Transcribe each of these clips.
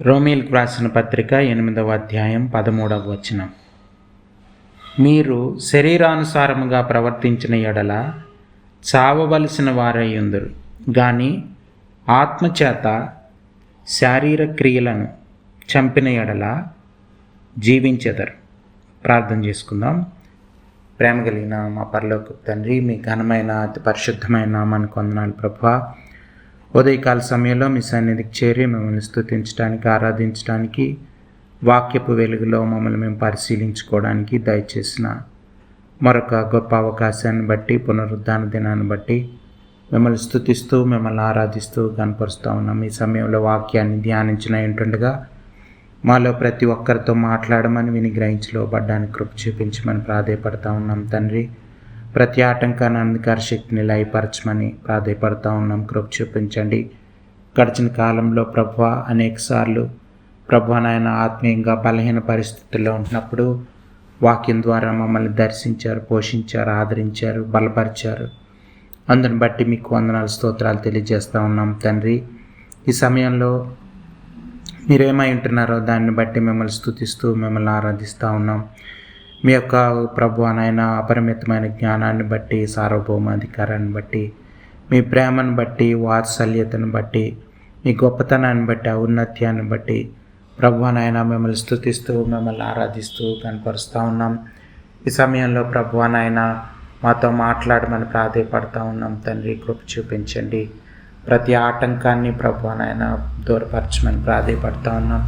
రోమీయులకు రాసిన పత్రిక 8వ అధ్యాయం 13వ వచనం. మీరు శరీరానుసారముగా ప్రవర్తించిన ఎడల చావవలసిన వారయ్యుందురు, గాని ఆత్మచేత శారీర క్రియలను చంపిన ఎడల జీవించెదరు. ప్రార్థన చేసుకుందాం. ప్రేమ కలిగిన మా పరలోకపు తండ్రి, మీ ఘనమైన అతి పరిశుద్ధమైన నామానికి వందనాలు ప్రభువా. ఉదయకాల సమయంలో మీ సన్నిధికి చేరి మిమ్మల్ని స్తుతించడానికి, ఆరాధించడానికి, వాక్యపు వెలుగులో మమ్మల్ని మేము పరిశీలించుకోవడానికి దయచేసిన మరొక గొప్ప అవకాశాన్ని బట్టి, పునరుద్ధాన దినాన్ని బట్టి మిమ్మల్ని స్తుతిస్తూ, మిమ్మల్ని ఆరాధిస్తూ కనపరుస్తూ ఉన్నాం. ఈ సమయంలో వాక్యాన్ని ధ్యానించిన ఏంటుండగా మాలో ప్రతి ఒక్కరితో మాట్లాడమని, విని గ్రహించలోబడ్డానికి కృప చూపించమని ప్రాధేయపడతా ఉన్నాం తండ్రి. ప్రతి ఆటంకాన్ని, అంధకార శక్తిని లయపరచమని ప్రాధేయపడతా ఉన్నాం. కృప చూపించండి. గడిచిన కాలంలో ప్రభువా అనేకసార్లు ప్రభువా నాయన ఆత్మీయంగా బలహీన పరిస్థితుల్లో ఉంటున్నప్పుడు వాక్యం ద్వారా మమ్మల్ని దర్శించారు, పోషించారు, ఆదరించారు, బలపరిచారు. అందుని బట్టి మీకు వందనాలు, స్తోత్రాలు తెలియజేస్తూ ఉన్నాం తండ్రి. ఈ సమయంలో మీరేమై ఉంటున్నారో దాన్ని బట్టి మిమ్మల్ని స్తుతిస్తూ, మిమ్మల్ని ఆరాధిస్తూ ఉన్నాం. మీ యొక్క ప్రభువానైనా అపరిమితమైన జ్ఞానాన్ని బట్టి, సార్వభౌమాధికారాన్ని బట్టి, మీ ప్రేమను బట్టి, వాత్సల్యతను బట్టి, మీ గొప్పతనాన్ని బట్టి, ఔన్నత్యాన్ని బట్టి ప్రభువానైనా మిమ్మల్ని స్తుతిస్తూ, మిమ్మల్ని ఆరాధిస్తూ కనపరుస్తూ ఉన్నాం. ఈ సమయంలో ప్రభువానైనా మాతో మాట్లాడమని ప్రాధేయపడతా ఉన్నాం తండ్రి. కృప చూపించండి. ప్రతి ఆటంకాన్ని ప్రభువానైనా దూరపరచమని ప్రాధేయపడతా ఉన్నాం.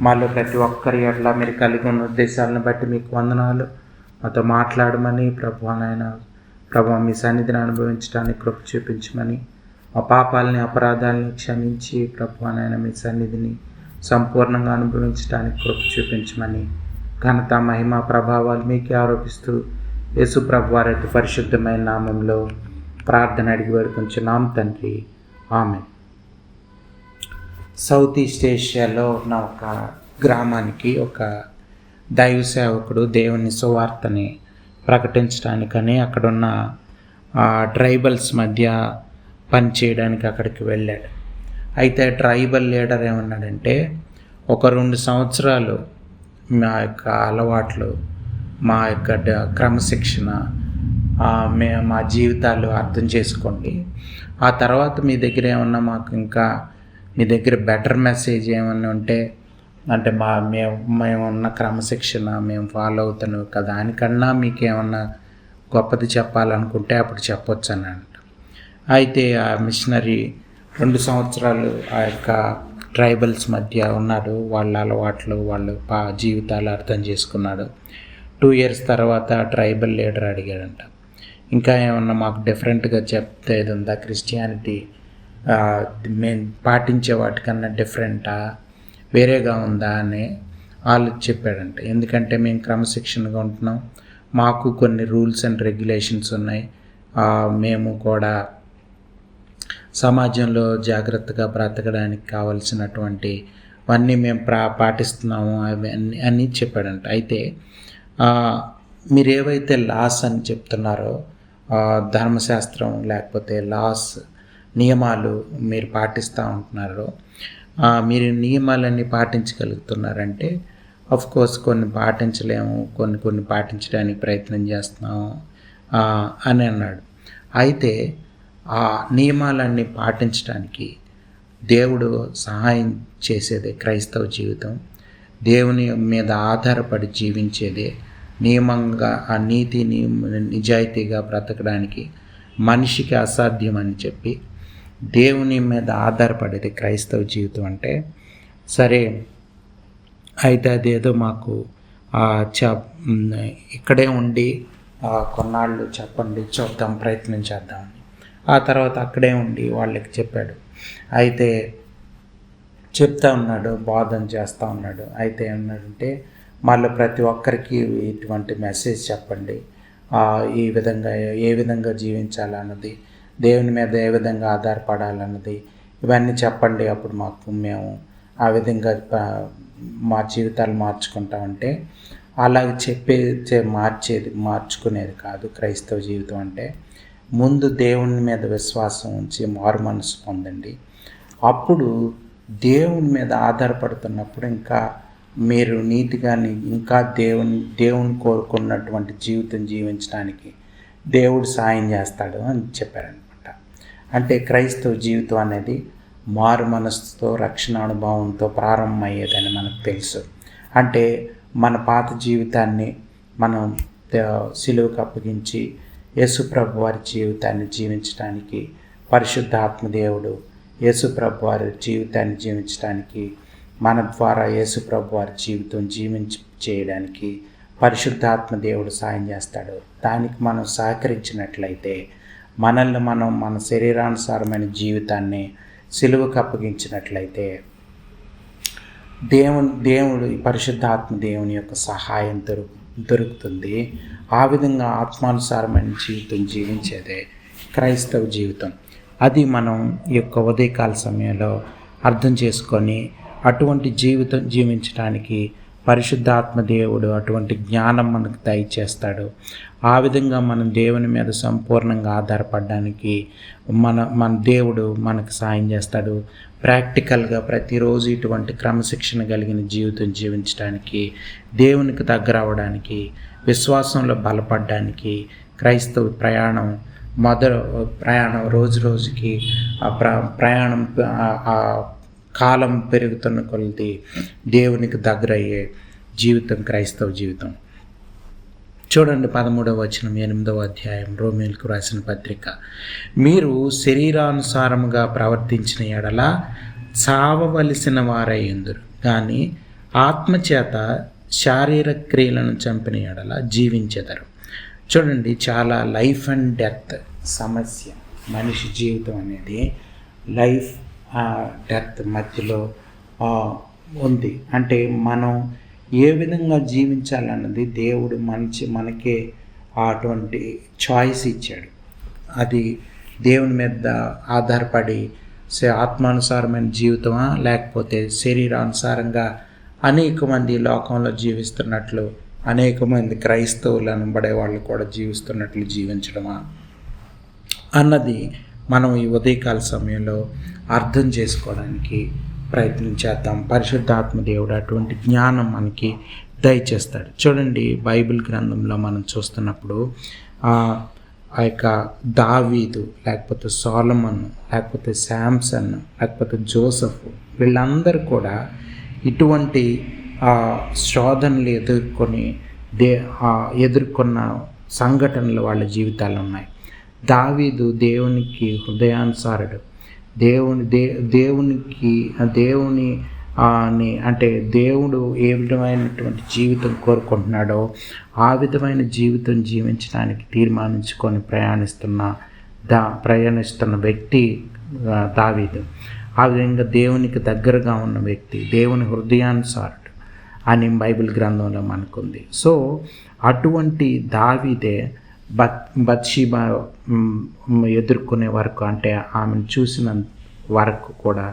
మాలో ప్రతి ఒక్కరి ఎట్లా మీరు కలిగి ఉన్న ఉద్దేశాలను బట్టి మీకు వందనాలు. మాతో మాట్లాడమని ప్రభువానైనా మీ సన్నిధిని అనుభవించడానికి కృప చూపించమని, మా పాపాలని, అపరాధాలని క్షమించి ప్రభువానైనా మీ సన్నిధిని సంపూర్ణంగా అనుభవించడానికి కృప చూపించమని, ఘనత, మహిమ, ప్రభావాలు మీకే ఆరోపిస్తూ యేసు ప్రభువారి అతి పరిశుద్ధమైన నామంలో ప్రార్థన అడిగి వేడుకొంచున్నాం తండ్రి. ఆమెన్. సౌత్ ఈస్ట్ ఏషియాలో ఉన్న ఒక గ్రామానికి ఒక దైవ సేవకుడు దేవుని సువార్తని ప్రకటించడానికని అక్కడున్న ట్రైబల్స్ మధ్య పనిచేయడానికి అక్కడికి వెళ్ళాడు. అయితే ట్రైబల్ లీడర్ ఏమన్నాడంటే, ఒక 2 సంవత్సరాలు మా యొక్క అలవాట్లు, మా యొక్క క్రమశిక్షణ, మా జీవితాలు అర్థం చేసుకోండి. ఆ తర్వాత మీ దగ్గర ఏమన్నా మాకు ఇంకా మీ దగ్గర బెటర్ మెసేజ్ ఏమన్నా ఉంటే, అంటే మేమున్న క్రమశిక్షణ మేము ఫాలో అవుతున్నాం కదా, దానికన్నా మీకు ఏమన్నా గొప్పది చెప్పాలనుకుంటే అప్పుడు చెప్పొచ్చు అని అంట. అయితే ఆ మిషనరీ 2 సంవత్సరాలు ఆ యొక్క ట్రైబల్స్ మధ్య ఉన్నాడు. వాళ్ళ అలవాట్లు, వాళ్ళ జీవితాలు అర్థం చేసుకున్నాడు. 2 years తర్వాత ట్రైబల్ లీడర్ అడిగాడంట, ఇంకా ఏమన్నా మాకు డిఫరెంట్గా చెప్తే ఇది ఉందా, క్రిస్టియానిటీ మేము పాటించే వాటికన్నా డిఫరెంటా, వేరేగా ఉందా అని వాళ్ళు చెప్పాడంట. ఎందుకంటే మేము క్రమశిక్షణగా ఉంటున్నాం, మాకు కొన్ని రూల్స్ అండ్ రెగ్యులేషన్స్ ఉన్నాయి, మేము కూడా సమాజంలో జాగ్రత్తగా బ్రతకడానికి కావలసినటువంటివన్నీ మేము పాటిస్తున్నాము అని చెప్పాడంట. అయితే మీరు ఏవైతే లాస్ అని చెప్తున్నారో, ధర్మశాస్త్రం లేకపోతే లాస్, నియమాలు మీరు పాటిస్తూ ఉంటున్నారో, మీరు నియమాలన్నీ పాటించగలుగుతున్నారంటే కోర్స్ కొన్ని పాటించలేము, కొన్ని పాటించడానికి ప్రయత్నం చేస్తున్నాము అని అన్నాడు. అయితే ఆ నియమాలన్నీ పాటించడానికి దేవుడు సహాయం చేసేదే క్రైస్తవ జీవితం. దేవుని మీద ఆధారపడి జీవించేదే నియమంగా, ఆ నీతిని నిజాయితీగా బ్రతకడానికి మనిషికి అసాధ్యం అని చెప్పి దేవుని మీద ఆధారపడేది క్రైస్తవ జీవితం అంటే. సరే, అయితే అదేదో మాకు ఇక్కడే ఉండి కొన్నాళ్ళు చెప్పండి, చూద్దాం, ప్రయత్నం చేద్దామని ఆ తర్వాత అక్కడే ఉండి వాళ్ళకి చెప్పాడు. అయితే చెప్తా ఉన్నాడు, బోధన చేస్తూ ఉన్నాడు. అయితే ఏమన్నాడంటే, మళ్ళీ ప్రతి ఒక్కరికి ఇటువంటి మెసేజ్ చెప్పండి, ఏ విధంగా జీవించాలన్నది, దేవుని మీద ఏ విధంగా ఆధారపడాలన్నది, ఇవన్నీ చెప్పండి, అప్పుడు మేము ఆ విధంగా మా జీవితాలు మార్చుకుంటామంటే. అలాగే మార్చుకునేది కాదు క్రైస్తవ జీవితం అంటే. ముందు దేవుని మీద విశ్వాసం ఉంచి మారు మనసు పొందండి. అప్పుడు దేవుని మీద ఆధారపడుతున్నప్పుడు ఇంకా మీరు నీతిగా ఇంకా దేవుని కోరుకున్నటువంటి జీవితం జీవించడానికి దేవుడు సాయం చేస్తాడు అని చెప్పారనమాట. అంటే క్రైస్తవ జీవితం అనేది మారు మనస్సుతో రక్షణ అనుభవంతో ప్రారంభమయ్యేదని మనకు తెలుసు. అంటే మన పాత జీవితాన్ని మనం సిలువకు అప్పగించి యేసుప్రభు వారి జీవితాన్ని జీవించడానికి పరిశుద్ధాత్మ దేవుడు యేసుప్రభు వారి జీవితాన్ని జీవించడానికి మన ద్వారా యేసుప్రభు వారి జీవితం చేయడానికి పరిశుద్ధాత్మ దేవుడు సాయం చేస్తాడు. దానికి మనం సహకరించినట్లయితే మనల్ని మనం మన శరీరానుసారమైన జీవితాన్ని సిలువకు అప్పగించినట్లయితే దేవుడు పరిశుద్ధాత్మ దేవుని యొక్క సహాయం దొరుకుతుంది. ఆ విధంగా ఆత్మానుసారమైన జీవితం జీవించేదే క్రైస్తవ జీవితం. అది మనం ఈ యొక్క ఉదయకాల సమయంలో అర్థం చేసుకొని అటువంటి జీవితం జీవించడానికి పరిశుద్ధాత్మ దేవుడు అటువంటి జ్ఞానం మనకు దయచేస్తాడు. ఆ విధంగా మనం దేవుని మీద సంపూర్ణంగా ఆధారపడడానికి మన దేవుడు మనకు సాయం చేస్తాడు. ప్రాక్టికల్గా ప్రతిరోజు ఇటువంటి క్రమశిక్షణ కలిగిన జీవితం జీవించడానికి, దేవునికి దగ్గర అవ్వడానికి, విశ్వాసంలో బలపడడానికి క్రైస్తవ ప్రయాణం రోజు రోజుకి ప్రయాణం కాలం పెరుగుతున్న కొలది దేవునికి దగ్గరయ్యే జీవితం క్రైస్తవ జీవితం. చూడండి 13వ వచనం 8వ అధ్యాయం రోమీయులకు రాసిన పత్రిక. మీరు శరీరానుసారముగా ప్రవర్తించిన ఎడల చావవలసిన వారయ్యుందురు, కానీ ఆత్మచేత శారీరక క్రియలను చంపిన ఎడల జీవించెదరు. చూడండి, చాలా లైఫ్ అండ్ డెత్ సమస్య. మనిషి జీవితం అనేది లైఫ్ డెత్ మధ్యలో ఉంది. అంటే మనం ఏ విధంగా జీవించాలన్నది దేవుడు మనకే అటువంటి చాయిస్ ఇచ్చాడు. అది దేవుని మీద ఆధారపడి ఆత్మానుసారమైన జీవితమా, లేకపోతే శరీరానుసారంగా అనేక మంది లోకంలో జీవిస్తున్నట్లు, అనేక మంది క్రైస్తవులు అనబడే వాళ్ళు కూడా జీవిస్తున్నట్లు జీవించడమా అన్నది మనం ఈ ఉదయకాల సమయంలో అర్థం చేసుకోవడానికి ప్రయత్నం చేద్దాం. పరిశుద్ధాత్మ దేవుడు అటువంటి జ్ఞానం మనకి దయచేస్తాడు. చూడండి, బైబిల్ గ్రంథంలో మనం చూస్తున్నప్పుడు ఆ యొక్క దావీదు, లేకపోతే సొలొమోన్, లేకపోతే శాంసన్, లేకపోతే జోసెఫ్, వీళ్ళందరూ కూడా ఇటువంటి శోధనలు ఎదుర్కొన్న సంఘటనలు వాళ్ళ జీవితాలు ఉన్నాయి. దావీదు దేవునికి హృదయానుసారుడు. దేవుని అంటే దేవుడు ఏ విధమైనటువంటి జీవితం కోరుకుంటున్నాడో ఆ విధమైన జీవితం జీవించడానికి తీర్మానించుకొని ప్రయాణిస్తున్న వ్యక్తి దావీదు. ఆ విధంగా దేవునికి దగ్గరగా ఉన్న వ్యక్తి, దేవుని హృదయానుసారుడు అని బైబిల్ గ్రంథంలో మనకుంది. సో అటువంటి దావీదే బత్షెబ ఎదుర్కొనే వరకు, అంటే ఆమెను చూసిన వరకు కూడా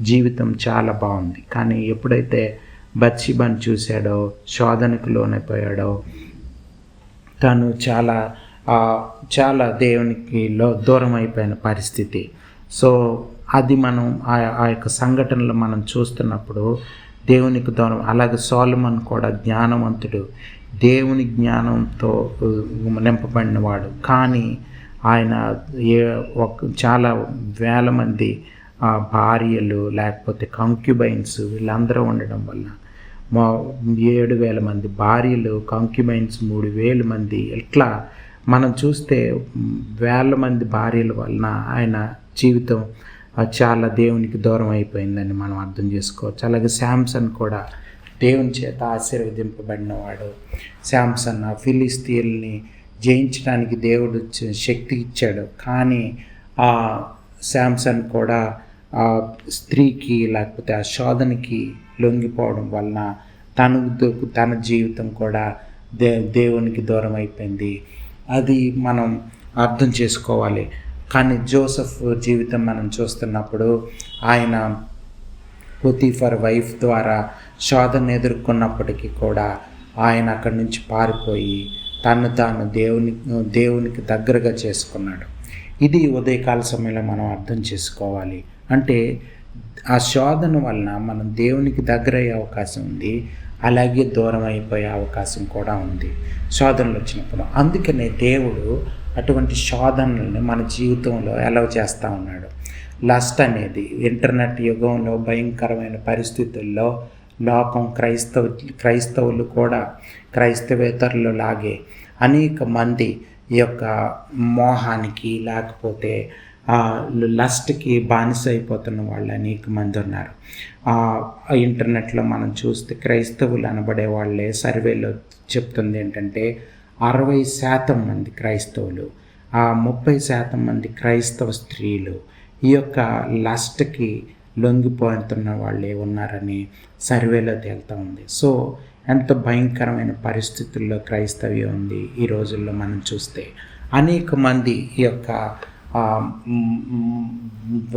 జీవితం చాలా బాగుంది. కానీ ఎప్పుడైతే బత్షెబను చూశాడో, శోధనకు లోనైపోయాడో, తను చాలా దేవునికి దూరం అయిపోయిన పరిస్థితి. సో అది మనం ఆ యొక్క సంఘటనలు మనం చూస్తున్నప్పుడు దేవునికి దూరం. అలాగే సొలొమోన్ కూడా జ్ఞానవంతుడు, దేవుని జ్ఞానంతో నింపబడినవాడు. కానీ ఆయన చాలా వేల మంది భార్యలు, లేకపోతే కంక్యుబైన్స్, వీళ్ళందరూ ఉండడం వల్ల 7,000 మంది భార్యలు, కంక్యుబైన్స్ 3,000 మంది, ఇట్లా మనం చూస్తే వేల మంది భార్యల వలన ఆయన జీవితం చాలా దేవునికి దూరం అయిపోయిందని మనం అర్థం చేసుకోవచ్చు. అలాగే శాంసన్ కూడా దేవుని చేత ఆశీర్వదింపబడినవాడు. శాంసన్ ఫిలిస్తీయుల్ని జయించడానికి దేవుడు శక్తి ఇచ్చాడు. కానీ ఆ శాంసన్ కూడా ఆ స్త్రీకి, లేకపోతే ఆ శోధనకి లొంగిపోవడం వలన తన జీవితం కూడా దేవునికి దూరం అయిపోయింది. అది మనం అర్థం చేసుకోవాలి. కానీ జోసెఫ్ జీవితం మనం చూస్తున్నప్పుడు ఆయన పొతీఫర్ వైఫ్ ద్వారా శోధన ఎదుర్కొన్నప్పటికీ కూడా ఆయన అక్కడి నుంచి పారిపోయి తాను దేవునికి దగ్గరగా చేసుకున్నాడు. ఇది ఉదయకాల సమయంలో మనం అర్థం చేసుకోవాలి. అంటే ఆ శోధన వలన మనం దేవునికి దగ్గరయ్యే అవకాశం ఉంది, అలాగే దూరం అయిపోయే అవకాశం కూడా ఉంది శోధనలు వచ్చినప్పుడు. అందుకనే దేవుడు అటువంటి శోధనల్ని మన జీవితంలో అలౌ చేస్తూ ఉన్నాడు. లస్ట్ అనేది ఇంటర్నెట్ యుగంలో భయంకరమైన పరిస్థితుల్లో లోకం క్రైస్తవులు కూడా క్రైస్తవేతరులు లాగే అనేక మంది ఈ యొక్క మోహానికి లేకపోతే లస్ట్కి బానిస అయిపోతున్న వాళ్ళు అనేక మంది ఉన్నారు. ఇంటర్నెట్లో మనం చూస్తే క్రైస్తవులు అనబడే వాళ్ళే సర్వేలో చెప్తుంది ఏంటంటే 60% మంది క్రైస్తవులు, 30% మంది క్రైస్తవ స్త్రీలు ఈ యొక్క లస్ట్కి లొంగిపోతున్న వాళ్ళే ఉన్నారని సర్వేలో తేలుతూ ఉంది. సో ఎంత భయంకరమైన పరిస్థితుల్లో క్రైస్తవ్యం ఉంది ఈ రోజుల్లో మనం చూస్తే. అనేక మంది ఈ యొక్క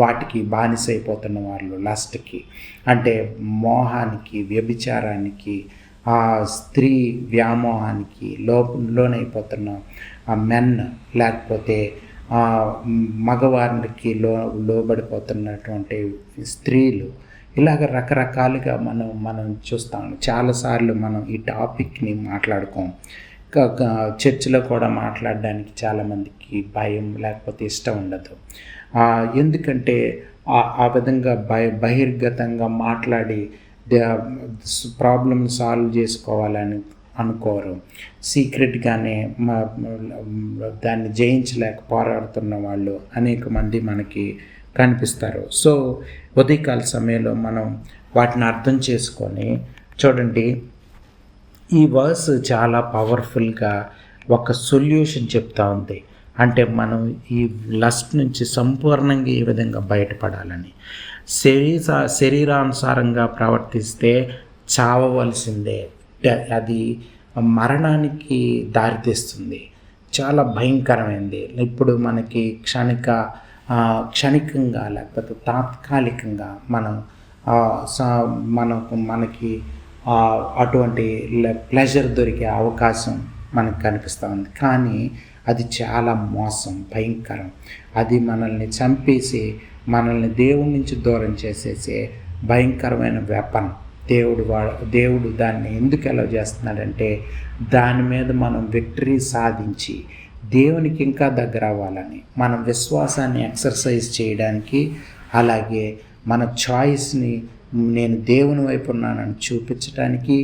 వాటికి బానిసైపోతున్న వాళ్ళు, లస్ట్కి అంటే మోహానికి, వ్యభిచారానికి, స్త్రీ వ్యామోహానికి లోనైపోతున్న మెన్, లేకపోతే మగవారికి లోబడిపోతున్నటువంటి స్త్రీలు, ఇలాగ రకరకాలుగా మనం చూస్తాం. చాలాసార్లు మనం ఈ టాపిక్ని మాట్లాడుకోం. చర్చిలో కూడా మాట్లాడడానికి చాలామందికి భయం లేకపోతే ఇష్టం ఉండదు. ఎందుకంటే ఆ విధంగా బహిర్గతంగా మాట్లాడి ప్రాబ్లమ్ సాల్వ్ చేసుకోవాలని అనుకోరు. సీక్రెట్గానే దాన్ని జయించలేక పోరాడుతున్న వాళ్ళు అనేక మంది మనకి కనిపిస్తారు. సో ఉదయకాల సమయంలో మనం వాటిని అర్థం చేసుకొని చూడండి, ఈ వర్స్ చాలా పవర్ఫుల్గా ఒక సొల్యూషన్ చెప్తా ఉంది. అంటే మనం ఈ లస్ట్ నుంచి సంపూర్ణంగా ఏ విధంగా బయటపడాలని. శరీరానుసారంగా ప్రవర్తిస్తే చావవలసిందే, అది మరణానికి దారితీస్తుంది, చాలా భయంకరమైంది. ఇప్పుడు మనకి క్షణికంగా లేకపోతే తాత్కాలికంగా మనకి అటువంటి ప్లెజర్ దొరికే అవకాశం మనకు కనిపిస్తూ ఉంది. కానీ అది చాలా మోసం, భయంకరం. అది మనల్ని చంపేసి మనల్ని దేవుడి నుంచి దూరం చేసేసే భయంకరమైన వెపన్. దేవుడు దాన్ని ఎందుకు అలౌ చేస్తున్నాడంటే దాని మీద మనం విక్టరీ సాధించి దేవునికి ఇంకా దగ్గర అవ్వాలని, మన విశ్వాసాన్ని ఎక్సర్సైజ్ చేయడానికి, అలాగే మన చాయిస్ని నేను దేవుని వైపు ఉన్నానని చూపించడానికి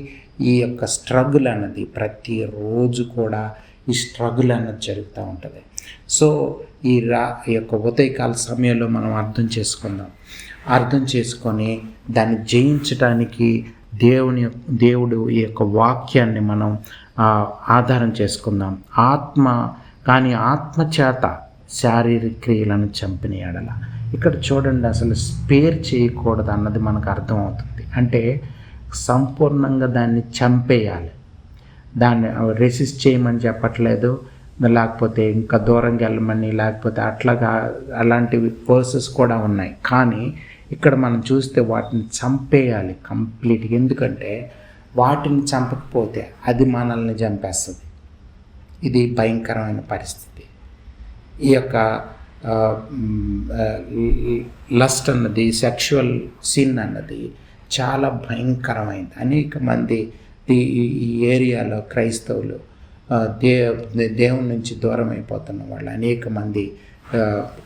ఈ యొక్క స్ట్రగుల్ అన్నది ప్రతిరోజు కూడా ఈ స్ట్రగుల్ అన్నది జరుగుతూ ఉంటుంది. సో ఈ యొక్క ఉదయకాల సమయంలో మనం అర్థం చేసుకొని దాన్ని జయించడానికి దేవుడు ఈ యొక్క వాక్యాన్ని మనం ఆధారం చేసుకుందాం. ఆత్మ చేత శారీరక క్రియలను చంపిన ఎడల, ఇక్కడ చూడండి, అసలు స్పేర్ చేయకూడదు అన్నది మనకు అర్థమవుతుంది. అంటే సంపూర్ణంగా దాన్ని చంపేయాలి. దాన్ని రెసిస్ట్ చేయమని చెప్పట్లేదు, లేకపోతే ఇంకా దూరంగా వెళ్ళమని, లేకపోతే అలాంటి వర్సెస్ కూడా ఉన్నాయి. కానీ ఇక్కడ మనం చూస్తే వాటిని చంపేయాలి కంప్లీట్గా. ఎందుకంటే వాటిని చంపకపోతే అది మనల్ని చంపేస్తుంది. ఇది భయంకరమైన పరిస్థితి. ఈ యొక్క లస్ట్ అన్నది, సెక్షువల్ సిన్ అన్నది చాలా భయంకరమైంది. అనేక మంది ఈ ఏరియాలో క్రైస్తవులు దేవుని నుంచి దూరం అయిపోతున్న వాళ్ళు అనేక మంది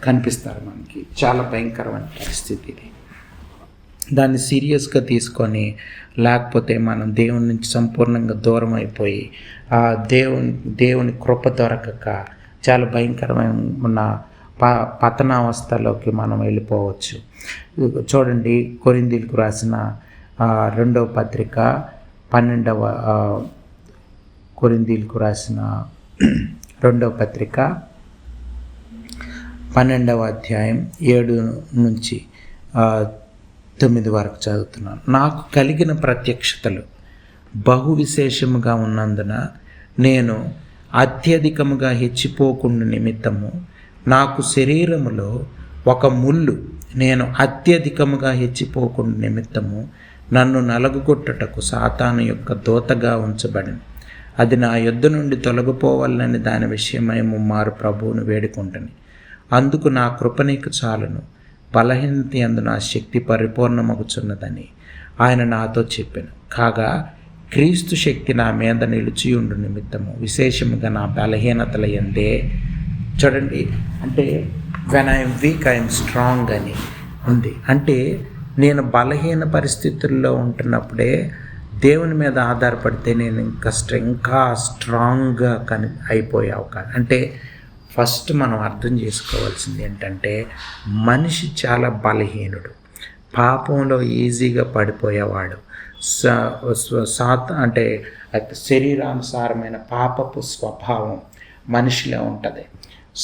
కనిపిస్తారు మనకి. చాలా భయంకరమైన పరిస్థితి ఇది. దాన్ని సీరియస్గా తీసుకొని, లేకపోతే మనం దేవుని నుంచి సంపూర్ణంగా దూరం అయిపోయి దేవుని కృప దొరకక చాలా భయంకరమైన పతనావస్థలోకి మనం వెళ్ళిపోవచ్చు. చూడండి, కొరింథీయులకు రాసిన 2వ పత్రిక 12వ కొరింథీయులకు రాసిన 2వ పత్రిక 12వ అధ్యాయం 7 నుంచి 9 వరకు చదువుతున్నాను. నాకు కలిగిన ప్రత్యక్షతలు బహు విశేషముగా ఉన్నందున నేను అత్యధికముగా హెచ్చిపోకుండా నిమిత్తము నాకు శరీరములో ఒక ముళ్ళు నేను అత్యధికముగా హెచ్చిపోకుండా నిమిత్తము నన్ను నలగొట్టుటకు సాతాను యొక్క దూతగా ఉంచబడింది. అది నా యొద్ద నుండి తొలగిపోవాలని దాని విషయమై ముమ్మారు ప్రభువును వేడుకుంటుని. అందుకు నా కృప నీకు చాలును, బలహీనత యందు నా శక్తి పరిపూర్ణమగుచున్నదని ఆయన నాతో చెప్పాను. కాగా క్రీస్తు శక్తి నా మీద నిలిచియుండు నిమిత్తము విశేషముగా నా బలహీనతల యందే. చూడండి, అంటే when I'm week I'm strong అని ఉంది. అంటే నేను బలహీన పరిస్థితుల్లో ఉంటున్నప్పుడే దేవుని మీద ఆధారపడితే నేను ఇంకా స్ట్రాంగ్గా అయిపోయే అవకాశం. అంటే ఫస్ట్ మనం అర్థం చేసుకోవాల్సింది ఏంటంటే, మనిషి చాలా బలహీనుడు, పాపంలో ఈజీగా పడిపోయేవాడు. అంటే శరీరానుసారమైన పాపపు స్వభావం మనిషిలో ఉంటుంది.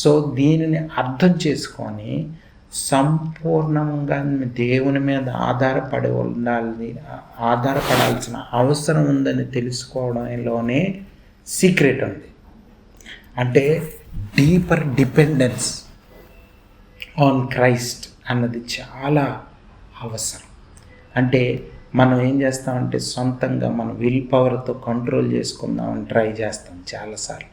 సో దీనిని అర్థం చేసుకొని సంపూర్ణంగా దేవుని మీద ఆధారపడాల్సిన అవసరం ఉందని తెలుసుకోవడంలోనే సీక్రెట్ ఉంది. అంటే డీపర్ డిపెండెన్స్ ఆన్ క్రైస్ట్ అన్నది చాలా అవసరం. అంటే మనం ఏం చేస్తామంటే సొంతంగా మన విల్ పవర్తో కంట్రోల్ చేసుకుందామని ట్రై చేస్తాం చాలాసార్లు.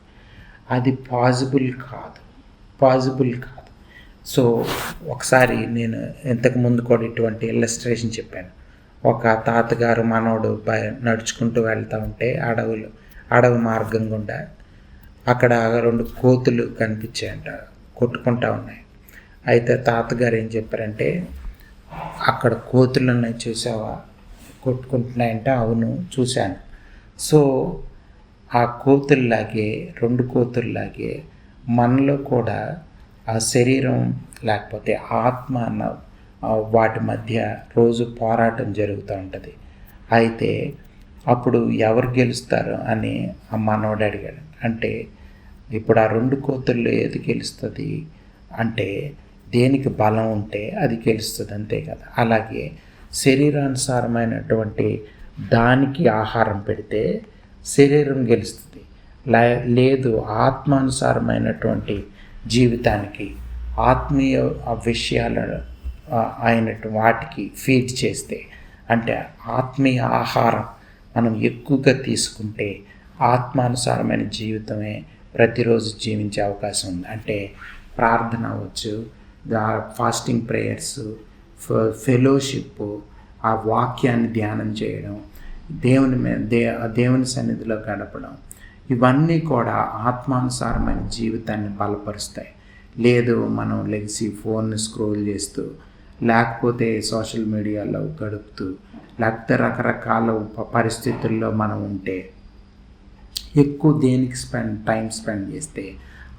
అది పాసిబుల్ కాదు. సో ఒకసారి నేను ఇంతకుముందు కూడా ఇటువంటి ఇల్లస్ట్రేషన్ చెప్పాను. ఒక తాతగారు మనోడు నడుచుకుంటూ వెళ్తూ ఉంటే అడవి మార్గం గుండా అక్కడ 2 కోతులు కనిపించాయంట, కొట్టుకుంటా ఉన్నాయి. అయితే తాతగారు ఏం చెప్పారంటే, అక్కడ కోతులు ఉన్నాయి చూసావా, కొట్టుకుంటున్నాయంటే అవును చూశాను. సో ఆ కోతుల్లాగే 2 కోతుల్లాగే మనలో కూడా ఆ శరీరం లేకపోతే ఆత్మ అన్న వాటి మధ్య రోజు పోరాటం జరుగుతూ ఉంటుంది. అయితే అప్పుడు ఎవరు గెలుస్తారు అని ఆ మనోడు అడిగాడు. అంటే ఇప్పుడు ఆ 2 కోతుల్లో ఏది గెలుస్తుంది అంటే దేనికి బలం ఉంటే అది గెలుస్తుంది, అంతే కదా. అలాగే శరీరానుసారమైనటువంటి దానికి ఆహారం పెడితే శరీరం గెలుస్తుంది. లేదు ఆత్మానుసారమైనటువంటి జీవితానికి ఆత్మీయ విషయాలను వాటికి ఫీడ్ చేస్తే, అంటే ఆత్మీయ ఆహారం మనం ఎక్కువగా తీసుకుంటే ఆత్మానుసారమైన జీవితమే ప్రతిరోజు జీవించే అవకాశం ఉంది. అంటే ప్రార్థన అవ్వచ్చు, ఫాస్టింగ్ ప్రేయర్స్, ఫెలోషిప్, ఆ వాక్యాన్ని ధ్యానం చేయడం, దేవుని సన్నిధిలో గడపడం, ఇవన్నీ కూడా ఆత్మానుసారమైన జీవితాన్ని బలపరుస్తాయి. లేదు మనం లెగిసి ఫోన్ని స్క్రోల్ చేస్తూ, లేకపోతే సోషల్ మీడియాలో గడుపుతూ, లేకపోతే రకరకాల పరిస్థితుల్లో మనం ఉంటే, ఎక్కువ దేనికి టైం స్పెండ్ చేస్తే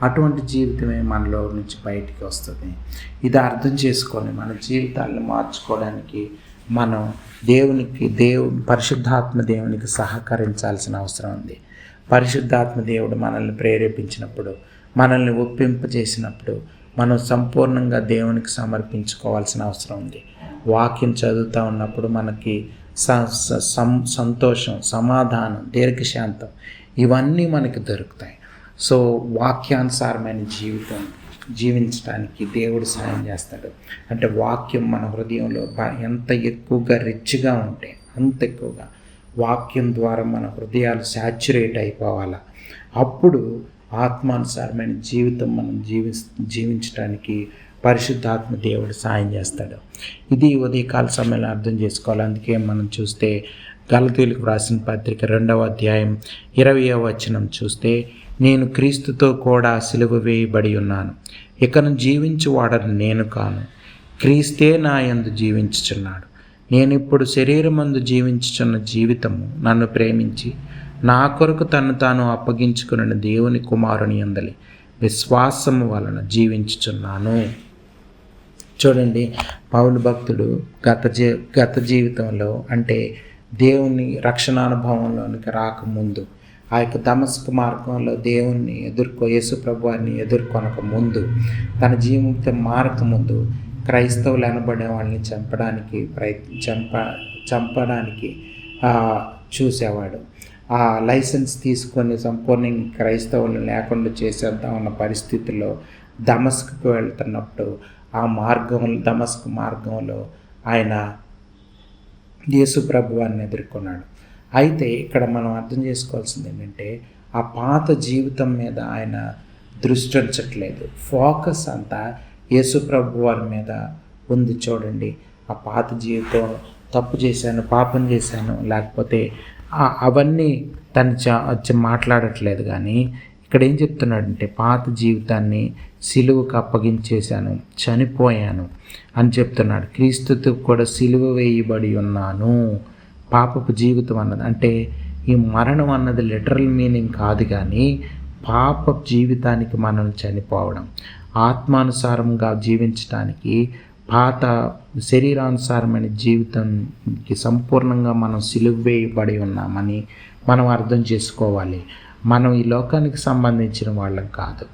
అటువంటి జీవితమే మనలో నుంచి బయటికి వస్తుంది. ఇది అర్థం చేసుకొని మన జీవితాలను మార్చుకోవడానికి మనం పరిశుద్ధాత్మ దేవునికి సహకరించాల్సిన అవసరం ఉంది. పరిశుద్ధాత్మ దేవుడు మనల్ని ప్రేరేపించినప్పుడు, మనల్ని ఒప్పింపజేసినప్పుడు మనం సంపూర్ణంగా దేవునికి సమర్పించుకోవాల్సిన అవసరం ఉంది. వాక్యం చదువుతూ ఉన్నప్పుడు మనకి సంతోషం, సమాధానం, దీర్ఘశాంతం ఇవన్నీ మనకి దొరుకుతాయి. సో వాక్యానుసారమైన జీవితం జీవించడానికి దేవుడు సాయం చేస్తాడు. అంటే వాక్యం మన హృదయంలో ఎంత ఎక్కువగా రిచ్గా ఉంటే అంత ఎక్కువగా వాక్యం ద్వారా మన హృదయాలు శాచ్యురేట్ అయిపోవాలి. అప్పుడు ఆత్మానుసారమైన జీవితం మనం జీవించడానికి పరిశుద్ధాత్మ దేవుడు సాయం చేస్తాడు. ఇది ఉదయకాల సమయంలో అర్థం చేసుకోవాలి. అందుకే మనం చూస్తే గలతీయులకు వ్రాసిన పత్రిక 2వ అధ్యాయం 20వ వచనం చూస్తే, నేను క్రీస్తుతో కూడా సిలువ వేయబడి ఉన్నాను, ఇకను జీవించువాడను నేను కాను, క్రీస్తే నా యందు జీవించుచున్నాడు. నేనిప్పుడు శరీరమందు జీవించుచున్న జీవితము నన్ను ప్రేమించి నా కొరకు తను తాను అప్పగించుకున్న దేవుని కుమారుని యందలి విశ్వాసము వలన జీవించుచున్నాను. చూడండి, పౌలు భక్తుడు గత జీవితంలో అంటే దేవుని రక్షణానుభవంలోనికి రాకముందు, ఆ యొక్క దమస్కు మార్గంలో దేవుణ్ణి యేసు ప్రభువారిని ఎదుర్కొనక ముందు, తన జీవితం మారకముందు క్రైస్తవులు అనబడే వాళ్ళని చంపడానికి చూసేవాడు. ఆ లైసెన్స్ తీసుకొని సంపూర్ణంగా క్రైస్తవులను లేకుండా చేసేద్దామన్న పరిస్థితుల్లో దమస్కుకు వెళ్తున్నప్పుడు దమస్కు మార్గంలో ఆయన యేసు ప్రభువారిని ఎదుర్కొన్నాడు. అయితే ఇక్కడ మనం అర్థం చేసుకోవాల్సింది ఏంటంటే, ఆ పాత జీవితం మీద ఆయన దృష్టి ఉంచట్లేదు. ఫోకస్ అంతా యేసు ప్రభువారి మీద ఉంది చూడండి. ఆ పాత జీవితం, తప్పు చేశాను, పాపం చేశాను, లేకపోతే అవన్నీ తను మాట్లాడట్లేదు. కానీ ఇక్కడ ఏం చెప్తున్నాడంటే పాత జీవితాన్ని సిలువకు అప్పగించేశాను, చనిపోయాను అని చెప్తున్నాడు. క్రీస్తుతో కూడా సిలువ వేయబడి ఉన్నాను. పాపపు జీవితం అన్నది అంటే ఈ మరణం అన్నది లిటరల్ మీనింగ్ కాదు, కానీ పాప జీవితానికి మనం చనిపోవడం, ఆత్మానుసారంగా జీవించడానికి, పాత శరీరానుసారమైన జీవితానికి సంపూర్ణంగా మనం సిలువ వేయబడి ఉన్నామని మనం అర్థం చేసుకోవాలి. మనం ఈ లోకానికి సంబంధించిన వాళ్ళం కాదు.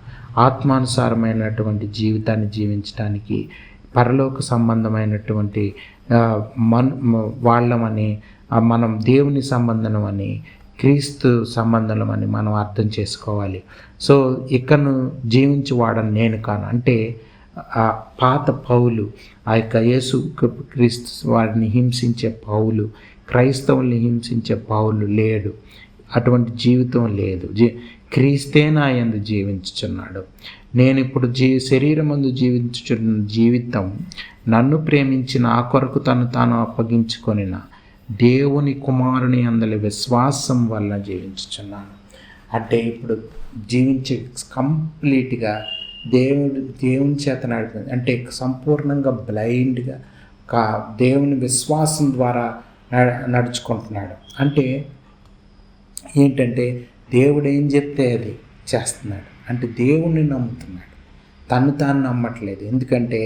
ఆత్మానుసారమైనటువంటి జీవితాన్ని జీవించడానికి, పరలోక సంబంధమైనటువంటి వాళ్ళమని, మనం దేవుని సంబంధమని, క్రీస్తు సంబంధమని మనం అర్థం చేసుకోవాలి. సో ఇకను జీవించేవాడని నేను కాను అంటే ఆ పాత పౌలు, ఆ యొక్క యేసు క్రీస్తు వారిని హింసించే పౌలు, క్రైస్తవుల్ని హింసించే పౌలు లేడు. అటువంటి జీవితం లేదు. క్రీస్తే నా యందు జీవించుచున్నాడు. నేను ఇప్పుడు శరీరమందు జీవించుచున్న జీవితం నన్ను ప్రేమించి నా కొరకు తాను అప్పగించుకొనిన దేవుని కుమారుని అందలి విశ్వాసం వల్ల జీవించుచున్నాను. అంటే ఇప్పుడు జీవించే కంప్లీట్గా దేవుని చేత నడిపి, అంటే సంపూర్ణంగా బ్లైండ్గా దేవుని విశ్వాసం ద్వారా నడుచుకుంటున్నాడు. అంటే ఏంటంటే దేవుడు ఏం చెప్తే అది చేస్తున్నాడు. అంటే దేవుణ్ణి నమ్ముతున్నాడు, తాను నమ్మట్లేదు. ఎందుకంటే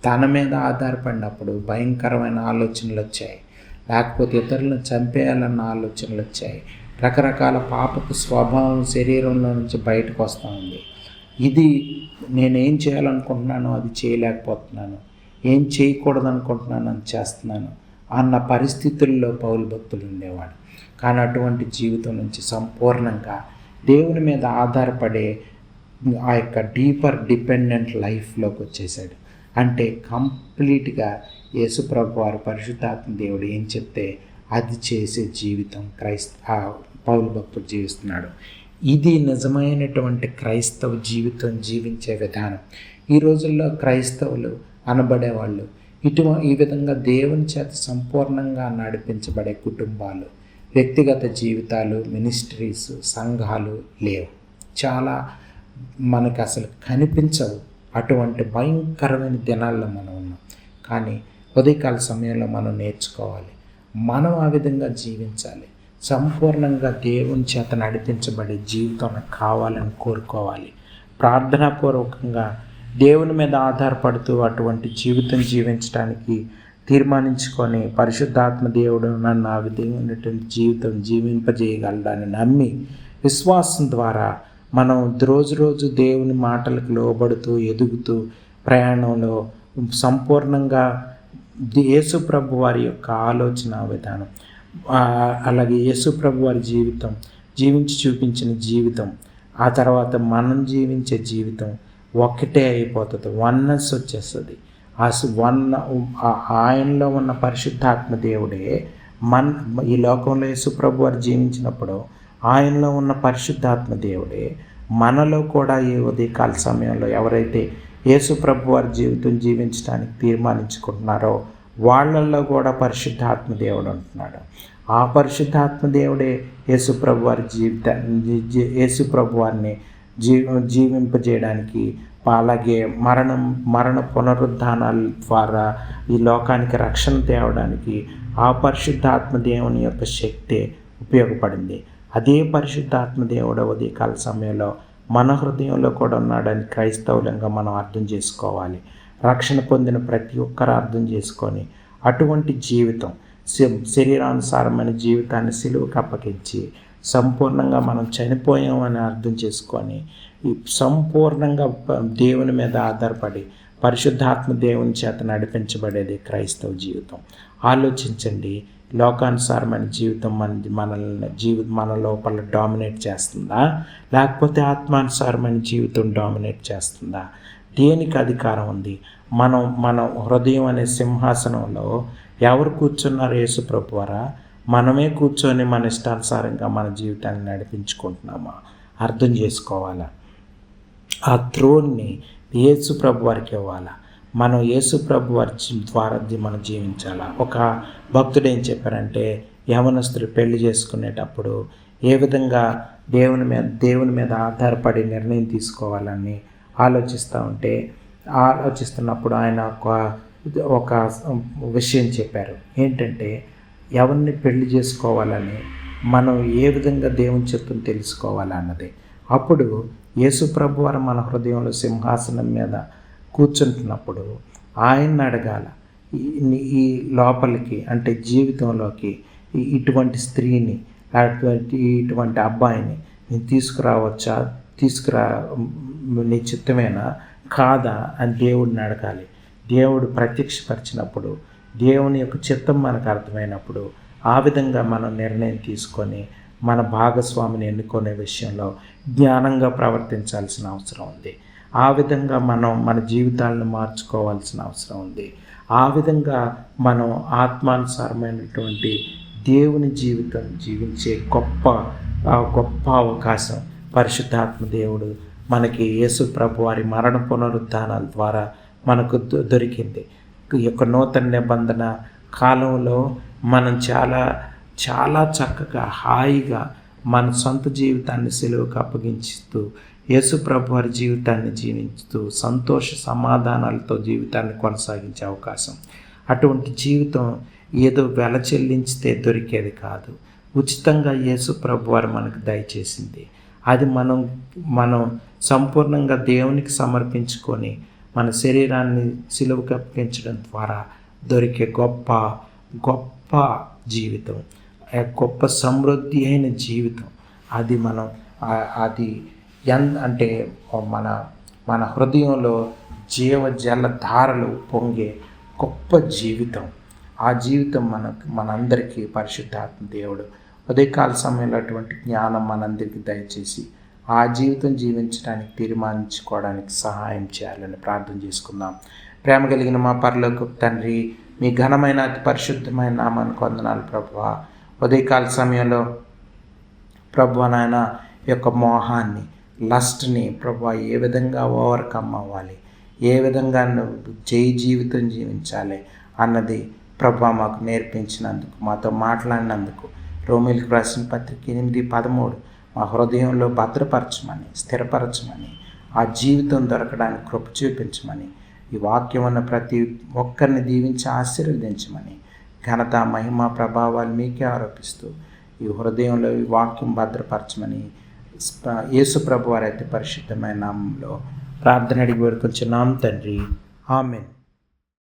తన మీద ఆధారపడినప్పుడు భయంకరమైన ఆలోచనలు వచ్చాయి, లేకపోతే ఇతరులను చంపేయాలన్న ఆలోచనలు వచ్చాయి, రకరకాల పాపపు స్వభావం శరీరంలో నుంచి బయటకు వస్తూ ఉంది. ఇది నేనేం చేయాలనుకుంటున్నానో అది చేయలేకపోతున్నాను, ఏం చేయకూడదు అనుకుంటున్నాను అని చేస్తున్నాను అన్న పరిస్థితుల్లో పౌలు భక్తులు ఉండేవాడు. కానీ అటువంటి జీవితం నుంచి సంపూర్ణంగా దేవుని మీద ఆధారపడే ఆ యొక్క డీపర్ డిపెండెంట్ లైఫ్లోకి వచ్చేసాడు. అంటే కంప్లీట్గా యేసుప్రభు వారు పరిశుద్ధాత్మ దేవుడు ఏం చెప్తే అది చేసే జీవితం పౌలు భక్తుడు జీవిస్తున్నాడు. ఇది నిజమైనటువంటి క్రైస్తవ జీవితం జీవించే విధానం. ఈ రోజుల్లో క్రైస్తవులు అనబడేవాళ్ళు ఈ విధంగా దేవుని చేత సంపూర్ణంగా నడిపించబడే కుటుంబాలు, వ్యక్తిగత జీవితాలు, మినిస్ట్రీస్, సంఘాలు లేవు. చాలా మనకు అసలు కనిపించవు. అటువంటి భయంకరమైన దినాల్లో మనం ఉన్నాం. కానీ ఉదయకాల సమయంలో మనం నేర్చుకోవాలి, మనం ఆ విధంగా జీవించాలి. సంపూర్ణంగా దేవుని చేత నడిపించబడే జీవితం కావాలని కోరుకోవాలి. ప్రార్థనాపూర్వకంగా దేవుని మీద ఆధారపడుతూ అటువంటి జీవితం జీవించడానికి తీర్మానించుకొని పరిశుద్ధాత్మ దేవుడు నన్ను ఆ విధమైనటువంటి జీవితం జీవింపజేయగలడని నమ్మి విశ్వాసం ద్వారా మనం రోజు దేవుని మాటలకు లోబడుతూ ఎదుగుతూ ప్రయాణంలో సంపూర్ణంగా యేసు ప్రభు వారి యొక్క ఆలోచన విధానం, అలాగే యేసు ప్రభు వారి జీవితం జీవించి చూపించిన జీవితం, ఆ తర్వాత మనం జీవించే జీవితం ఒకటే అయిపోతుంది. వన్నెస్ వచ్చేస్తుంది. ఆయనలో ఉన్న పరిశుద్ధాత్మ దేవుడే ఈ లోకంలో యేసు ప్రభు వారు జీవించినప్పుడు ఆయనలో ఉన్న పరిశుద్ధాత్మ దేవుడే మనలో కూడా ఈ ఉదయకాల సమయంలో ఎవరైతే యేసు ప్రభు వారి జీవితం జీవించడానికి తీర్మానించుకుంటున్నారో వాళ్ళల్లో కూడా పరిశుద్ధాత్మ దేవుడు ఉంటున్నాడు. ఆ పరిశుద్ధాత్మ దేవుడే యేసు ప్రభు వారి యేసు ప్రభు వారిని జీవింపజేయడానికి, అలాగే మరణ పునరుద్ధానాల ద్వారా ఈ లోకానికి రక్షణ తేవడానికి ఆ పరిశుద్ధాత్మ దేవుని యొక్క శక్తి ఉపయోగపడింది. అదే పరిశుద్ధాత్మ దేవుడు ఉదయకాల సమయంలో మన హృదయంలో కూడా ఉన్నాడని క్రైస్తవులంగా మనం అర్థం చేసుకోవాలి. రక్షణ పొందిన ప్రతి ఒక్కరు అర్థం చేసుకొని అటువంటి జీవితం, శరీరానుసారమైన జీవితాన్ని సిలువకు అప్పగించి సంపూర్ణంగా మనం చనిపోయామని అర్థం చేసుకొని సంపూర్ణంగా దేవుని మీద ఆధారపడి పరిశుద్ధాత్మ దేవుని చేత నడిపించబడేది క్రైస్తవ జీవితం. ఆలోచించండి, లోకానుసారమైన జీవితం మన లోపల డామినేట్ చేస్తుందా, లేకపోతే ఆత్మానుసారమైన జీవితం డామినేట్ చేస్తుందా? దేనికి అధికారం ఉంది? మన హృదయం అనే సింహాసనంలో ఎవరు కూర్చున్నారు? యేసు ప్రభువారా? మనమే కూర్చొని మన ఇష్టానుసారంగా మన జీవితాన్ని నడిపించుకుంటున్నామా? అర్థం చేసుకోవాలా. ఆ త్రోన్ని యేసు ప్రభు వారికి ఇవ్వాలా. మనం యేసు ప్రభు వారి ద్వారా మనం జీవించాలి. ఒక భక్తుడు ఏం చెప్పారంటే, యవనస్తులు పెళ్లి చేసుకునేటప్పుడు ఏ విధంగా దేవుని మీద ఆధారపడి నిర్ణయం తీసుకోవాలని ఆలోచిస్తున్నప్పుడు ఆయన ఒక విషయం చెప్పారు. ఏంటంటే, ఎవరిని పెళ్లి చేసుకోవాలని మనం ఏ విధంగా దేవుని చిత్తం తెలుసుకోవాలన్నది. అప్పుడు యేసు ప్రభు వారు మన హృదయంలో సింహాసనం మీద కూర్చుంటున్నప్పుడు ఆయన్ని అడగాల, ఈ లోపలికి అంటే జీవితంలోకి ఇటువంటి స్త్రీని లేకపోతే ఇటువంటి అబ్బాయిని నేను తీసుకురావచ్చా, నీ చిత్తమేనా కాదా అని దేవుడిని అడగాలి. దేవుడు ప్రత్యక్షపరిచినప్పుడు, దేవుని యొక్క చిత్తం మనకు అర్థమైనప్పుడు ఆ విధంగా మనం నిర్ణయం తీసుకొని మన భాగస్వామిని ఎన్నుకునే విషయంలో జ్ఞానంగా ప్రవర్తించాల్సిన అవసరం ఉంది. ఆ విధంగా మనం మన జీవితాలను మార్చుకోవాల్సిన అవసరం ఉంది. ఆ విధంగా మనం ఆత్మానుసారమైనటువంటి దేవుని జీవితం జీవించే గొప్ప అవకాశం పరిశుద్ధాత్మ దేవుడు మనకి యేసు ప్రభు వారి మరణ పునరుద్ధానాల ద్వారా మనకు దొరికింది. ఈ యొక్క నూతన నిబంధన కాలంలో మనం చాలా చాలా చక్కగా హాయిగా మన సొంత జీవితాన్ని సిలువకు అప్పగించుతూ యేసు ప్రభు వారి జీవితాన్ని జీవిస్తూ సంతోష సమాధానాలతో జీవితాన్ని కొనసాగించే అవకాశం. అటువంటి జీవితం ఏదో వెల చెల్లించితే దొరికేది కాదు. ఉచితంగా యేసు ప్రభు వారు మనకు దయచేసింది. అది మనం సంపూర్ణంగా దేవునికి సమర్పించుకొని మన శరీరాన్ని సిలువకు అప్పగించడం ద్వారా దొరికే గొప్ప జీవితం, గొప్ప సమృద్ధి అయిన జీవితం. అది అంటే మన హృదయంలో జీవజల ధారలు పొంగే గొప్ప జీవితం. ఆ జీవితం మనందరికీ పరిశుద్ధాత్మ దేవుడు ఉదయకాల సమయంలో అటువంటి జ్ఞానం మనందరికీ దయచేసి ఆ జీవితం జీవించడానికి తీర్మానించుకోవడానికి సహాయం చేయాలని ప్రార్థన చేసుకుందాం. ప్రేమ కలిగిన మా పరలోకపు తండ్రి, మీ ఘనమైన అతి పరిశుద్ధమైన నామానికి వందనాలు ప్రభువా. ఉదయకాల సమయంలో ప్రభువా నాయన యొక్క మోహాన్ని, లస్ట్ని ప్రభువా ఏ విధంగా ఓవర్కమ్ అవ్వాలి, ఏ విధంగా జీవితం జీవించాలి అన్నది ప్రభువా మాకు నేర్పించినందుకు, మాతో మాట్లాడినందుకు, రోమీయులకు రాసిన పత్రిక 8:13 మా హృదయంలో భద్రపరచమని, స్థిరపరచమని, ఆ జీవితం దొరకడానికి కృప చూపించమని, ఈ వాక్యం ఉన్న ప్రతి ఒక్కరిని దీవించి ఆశీర్వదించమని, ఘనత మహిమ ప్రభావాలు మీకే ఆరోపిస్తూ ఈ హృదయంలో ఈ వాక్యం భద్రపరచమని యేసు ప్రభు వారి అయితే పరిశుద్ధమైన నామంలో ప్రార్థన అడిగి వేడుకొంచున్నాం తండ్రి. ఆమేన్.